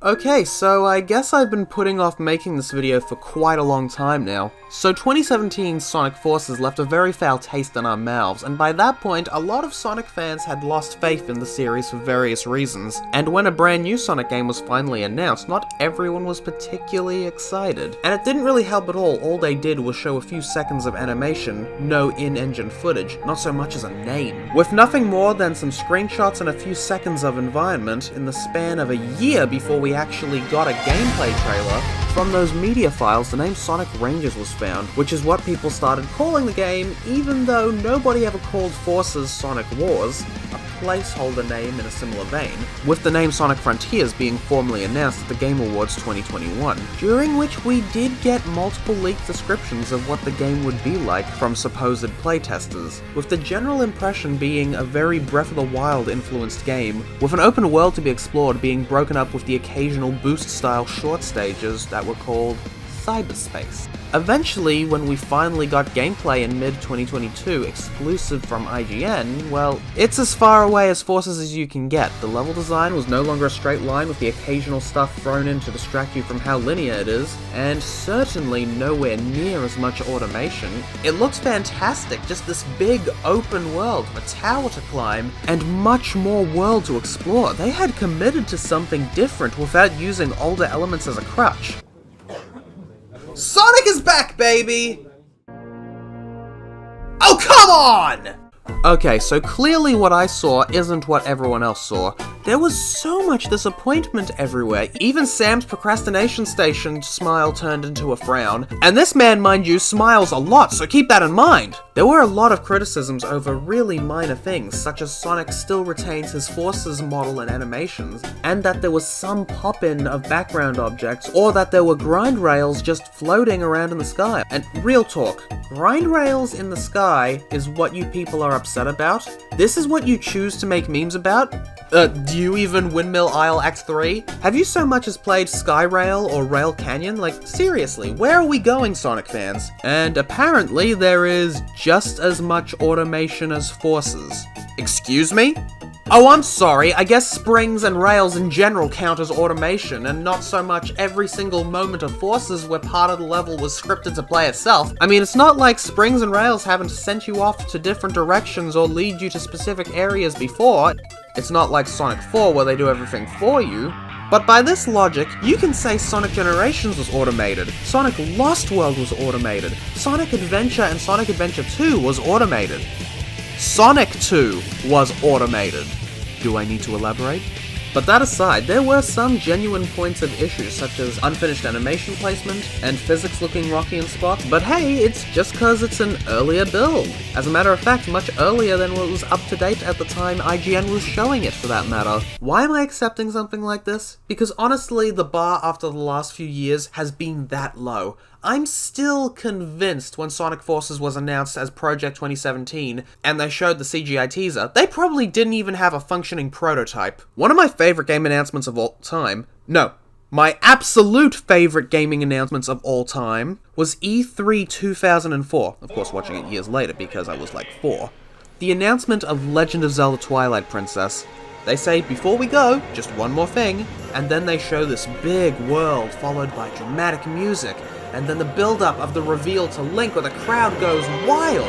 Okay, so I guess I've been putting off making this video for quite a long time now. So 2017's Sonic Forces left a very foul taste in our mouths, and by that point, a lot of Sonic fans had lost faith in the series for various reasons. And when a brand new Sonic game was finally announced, not everyone was particularly excited. And it didn't really help at all they did was show a few seconds of animation, no in-engine footage, not so much as a name. With nothing more than some screenshots and a few seconds of environment in the span of a year before we actually got a gameplay trailer, from those media files the name Sonic Rangers was found, which is what people started calling the game, even though nobody ever called Forces Sonic Wars, a placeholder name in a similar vein, with the name Sonic Frontiers being formally announced at the Game Awards 2021, during which we did get multiple leaked descriptions of what the game would be like from supposed playtesters, with the general impression being a very Breath of the Wild influenced game, with an open world to be explored being broken up with the occasional boost-style short stages that were called cyberspace. Eventually, when we finally got gameplay in mid-2022 exclusive from IGN, well, it's as far away as Forces as you can get. The level design was no longer a straight line with the occasional stuff thrown in to distract you from how linear it is, and certainly nowhere near as much automation. It looks fantastic, just this big open world, a tower to climb, and much more world to explore. They had committed to something different without using older elements as a crutch. Sonic is back, baby! Oh, come on! Okay, so clearly what I saw isn't what everyone else saw. There was so much disappointment everywhere. Even Sam's procrastination station smile turned into a frown. And this man, mind you, smiles a lot, so keep that in mind. There were a lot of criticisms over really minor things, such as Sonic still retains his Forces model and animations, and that there was some pop-in of background objects, or that there were grind rails just floating around in the sky. And real talk, grind rails in the sky is what you people are upset about? This is what you choose to make memes about? Do you even Windmill Isle Act 3? Have you so much as played Skyrail or Rail Canyon? Like, seriously, where are we going, Sonic fans? And apparently there is just as much automation as Forces. Excuse me? Oh, I'm sorry, I guess springs and rails in general count as automation, and not so much every single moment of Forces where part of the level was scripted to play itself. I mean, it's not like springs and rails haven't sent you off to different directions or lead you to specific areas before. It's not like Sonic 4 where they do everything for you. But by this logic, you can say Sonic Generations was automated, Sonic Lost World was automated, Sonic Adventure and Sonic Adventure 2 was automated. Sonic 2 was automated. Do I need to elaborate? But that aside, there were some genuine points of issues, such as unfinished animation placement, and physics looking rocky in spots, but hey, it's just cause it's an earlier build. As a matter of fact, much earlier than what was up to date at the time IGN was showing it, for that matter. Why am I accepting something like this? Because honestly, the bar after the last few years has been that low. I'm still convinced when Sonic Forces was announced as Project 2017, and they showed the CGI teaser, they probably didn't even have a functioning prototype. One of my favorite game announcements of all time, my absolute favorite gaming announcements of all time, was E3 2004, of course watching it years later because I was like 4. The announcement of Legend of Zelda Twilight Princess. They say, before we go, just one more thing, and then they show this big world followed by dramatic music, and then the build-up of the reveal to Link where the crowd goes wild.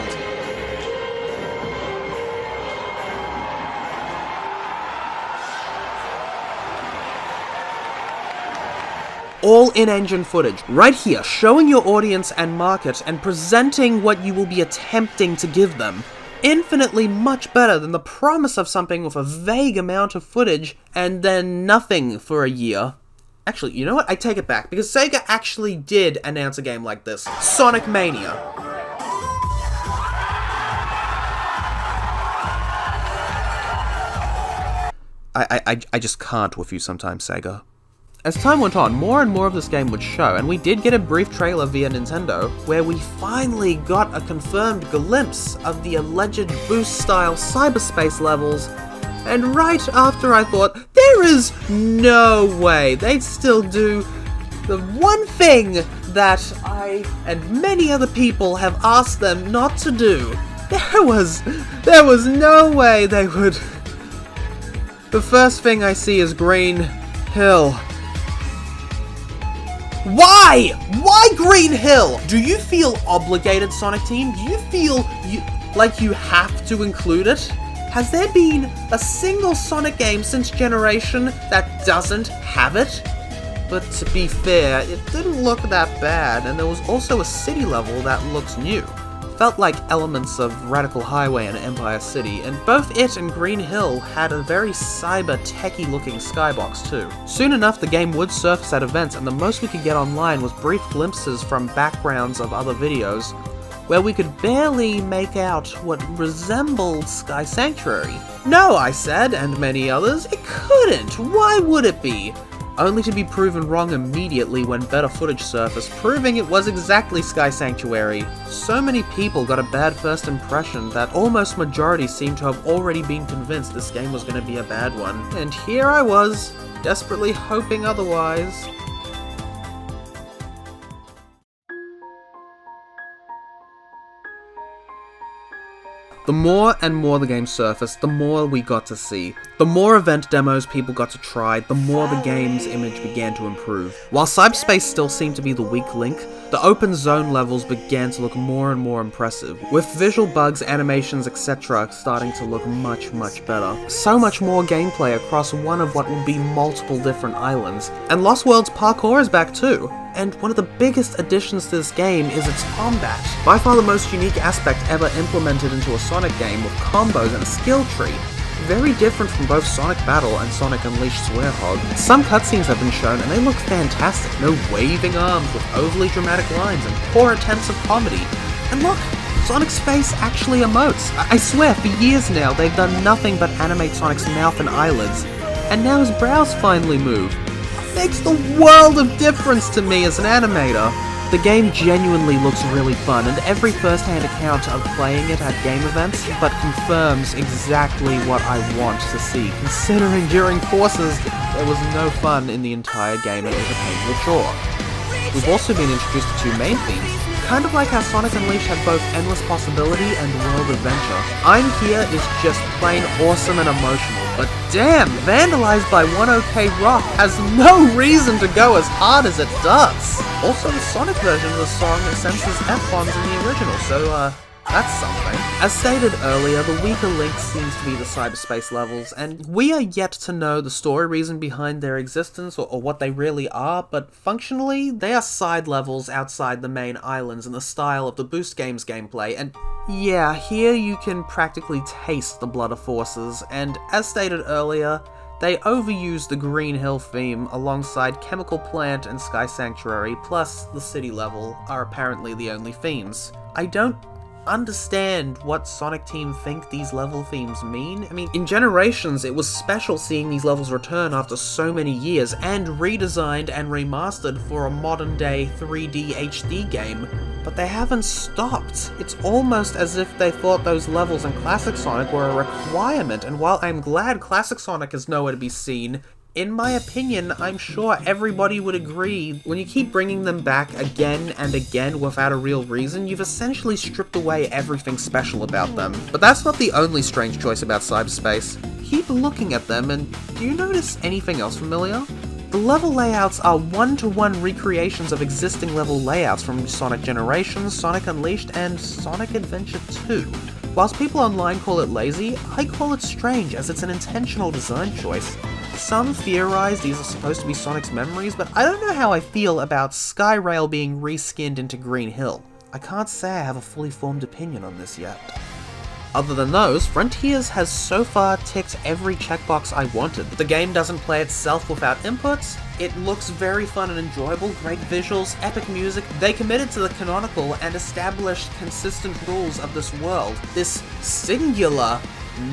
All in-engine footage, right here, showing your audience and market, and presenting what you will be attempting to give them. Infinitely much better than the promise of something with a vague amount of footage, and then nothing for a year. Actually, you know what? I take it back, because Sega actually did announce a game like this. Sonic Mania. I just can't with you sometimes, Sega. As time went on, more and more of this game would show, and we did get a brief trailer via Nintendo, where we finally got a confirmed glimpse of the alleged boost-style cyberspace levels. And right after I thought, there is no way they'd still do the one thing that I and many other people have asked them not to do. There was no way they would. The first thing I see is Green Hill. Why? Why Green Hill? Do you feel obligated, Sonic Team? Do you feel like you have to include it? Has there been a single Sonic game since Generation that doesn't have it? But to be fair, it didn't look that bad, and there was also a city level that looked new. Felt like elements of Radical Highway and Empire City, and both it and Green Hill had a very cyber techie looking skybox too. Soon enough the game would surface at events, and the most we could get online was brief glimpses from backgrounds of other videos, where we could barely make out what resembled Sky Sanctuary. No, I said, and many others, it couldn't! Why would it be? Only to be proven wrong immediately when better footage surfaced, proving it was exactly Sky Sanctuary. So many people got a bad first impression that almost majority seemed to have already been convinced this game was going to be a bad one. And here I was, desperately hoping otherwise. The more and more the game surfaced, the more we got to see. The more event demos people got to try, the more the game's image began to improve. While cyberspace still seemed to be the weak link, the open zone levels began to look more and more impressive, with visual bugs, animations, etc. starting to look much better. So much more gameplay across one of what will be multiple different islands. And Lost World's parkour is back too. And one of the biggest additions to this game is its combat. By far the most unique aspect ever implemented into a Sonic game with combos and a skill tree. Very different from both Sonic Battle and Sonic Unleashed Swearhog. Some cutscenes have been shown and they look fantastic. No waving arms with overly dramatic lines and poor attempts at comedy. And look, Sonic's face actually emotes. I swear, for years now they've done nothing but animate Sonic's mouth and eyelids. And now his brows finally move. Makes the world of difference to me as an animator. The game genuinely looks really fun, and every first-hand account of playing it at game events but confirms exactly what I want to see, considering during Forces there was no fun in the entire game and it was a painful chore. We've also been introduced to two main themes, kind of like how Sonic Unleashed had both Endless Possibility and World Adventure. I'm Here is just plain awesome and emotional, but damn, Vandalize by 1OK Rock has no reason to go as hard as it does! Also, the Sonic version of the song censors F-bombs in the original, so that's something. As stated earlier, the weaker link seems to be the cyberspace levels, and we are yet to know the story reason behind their existence or what they really are, but functionally, they are side levels outside the main islands in the style of the Boost Games gameplay, and yeah, here you can practically taste the blood of Forces, and as stated earlier, they overused the Green Hill theme alongside Chemical Plant and Sky Sanctuary, plus the city level are apparently the only themes. I don't understand what Sonic Team think these level themes mean. I mean, in Generations, it was special seeing these levels return after so many years, and redesigned and remastered for a modern-day 3D HD game, but they haven't stopped. It's almost as if they thought those levels in Classic Sonic were a requirement, and while I'm glad Classic Sonic is nowhere to be seen, in my opinion, I'm sure everybody would agree, when you keep bringing them back again and again without a real reason, you've essentially stripped away everything special about them. But that's not the only strange choice about cyberspace. Keep looking at them, and do you notice anything else familiar? The level layouts are one-to-one recreations of existing level layouts from Sonic Generations, Sonic Unleashed, and Sonic Adventure 2. Whilst people online call it lazy, I call it strange as it's an intentional design choice. Some theorize these are supposed to be Sonic's memories, but I don't know how I feel about Skyrail being reskinned into Green Hill. I can't say I have a fully formed opinion on this yet. Other than those, Frontiers has so far ticked every checkbox I wanted. The game doesn't play itself without inputs, it looks very fun and enjoyable, great visuals, epic music. They committed to the canonical and established consistent rules of this world. This singular,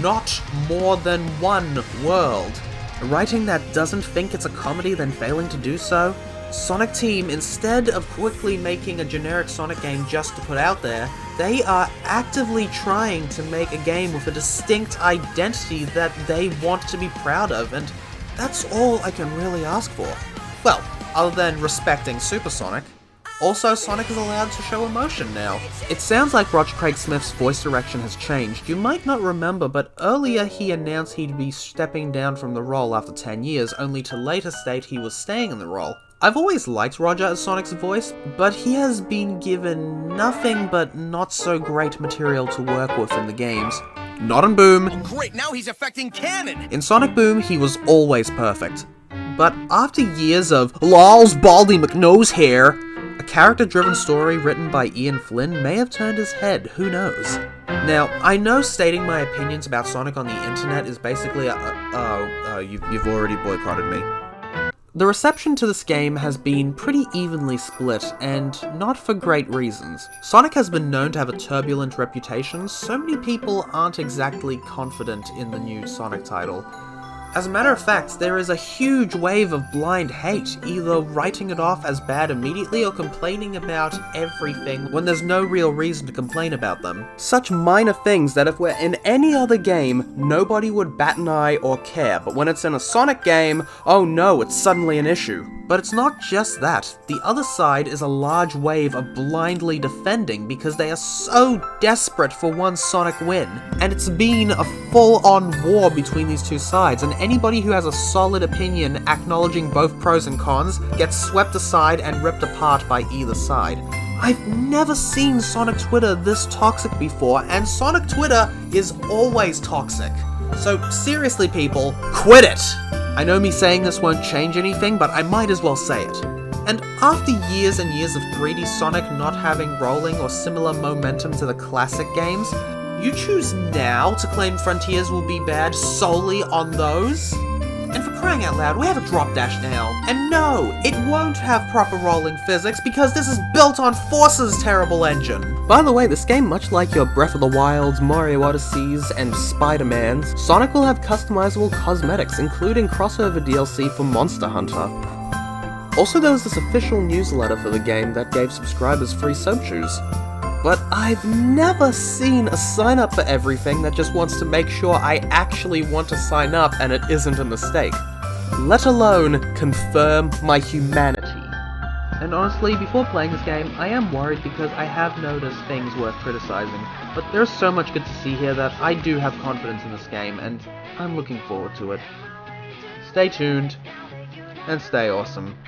not more than one world. Writing that doesn't think it's a comedy then failing to do so? Sonic Team, instead of quickly making a generic Sonic game just to put out there, they are actively trying to make a game with a distinct identity that they want to be proud of, and that's all I can really ask for. Well, other than respecting Super Sonic. Also, Sonic is allowed to show emotion now. It sounds like Roger Craig Smith's voice direction has changed. You might not remember, but earlier he announced he'd be stepping down from the role after 10 years, only to later state he was staying in the role. I've always liked Roger as Sonic's voice, but he has been given nothing but not so great material to work with in the games. Not in Boom. Oh great, now he's affecting canon! In Sonic Boom, he was always perfect. But after years of LOL's Baldy McNose hair, a character-driven story written by Ian Flynn may have turned his head, who knows? Now, I know stating my opinions about Sonic on the internet is basically you've already boycotted me. The reception to this game has been pretty evenly split, and not for great reasons. Sonic has been known to have a turbulent reputation, so many people aren't exactly confident in the new Sonic title. As a matter of fact, there is a huge wave of blind hate, either writing it off as bad immediately or complaining about everything when there's no real reason to complain about them. Such minor things that if we're in any other game, nobody would bat an eye or care, but when it's in a Sonic game, oh no, it's suddenly an issue. But it's not just that. The other side is a large wave of blindly defending because they are so desperate for one Sonic win. And it's been a full-on war between these two sides, and anybody who has a solid opinion acknowledging both pros and cons gets swept aside and ripped apart by either side. I've never seen Sonic Twitter this toxic before, and Sonic Twitter is always toxic. So seriously people, quit it! I know me saying this won't change anything, but I might as well say it. And after years and years of 3D Sonic not having rolling or similar momentum to the classic games, you choose now to claim Frontiers will be bad solely on those? And for crying out loud, we have a drop dash now. And no, it won't have proper rolling physics because this is built on Force's terrible engine. By the way, this game, much like your Breath of the Wilds, Mario Odysseys, and Spider-Man's, Sonic will have customizable cosmetics, including crossover DLC for Monster Hunter. Also, there was this official newsletter for the game that gave subscribers free sub shoes. But I've never seen a sign up for everything that just wants to make sure I actually want to sign up and it isn't a mistake. Let alone confirm my humanity. And honestly, before playing this game, I am worried because I have noticed things worth criticizing. But there's so much good to see here that I do have confidence in this game, and I'm looking forward to it. Stay tuned, and stay awesome.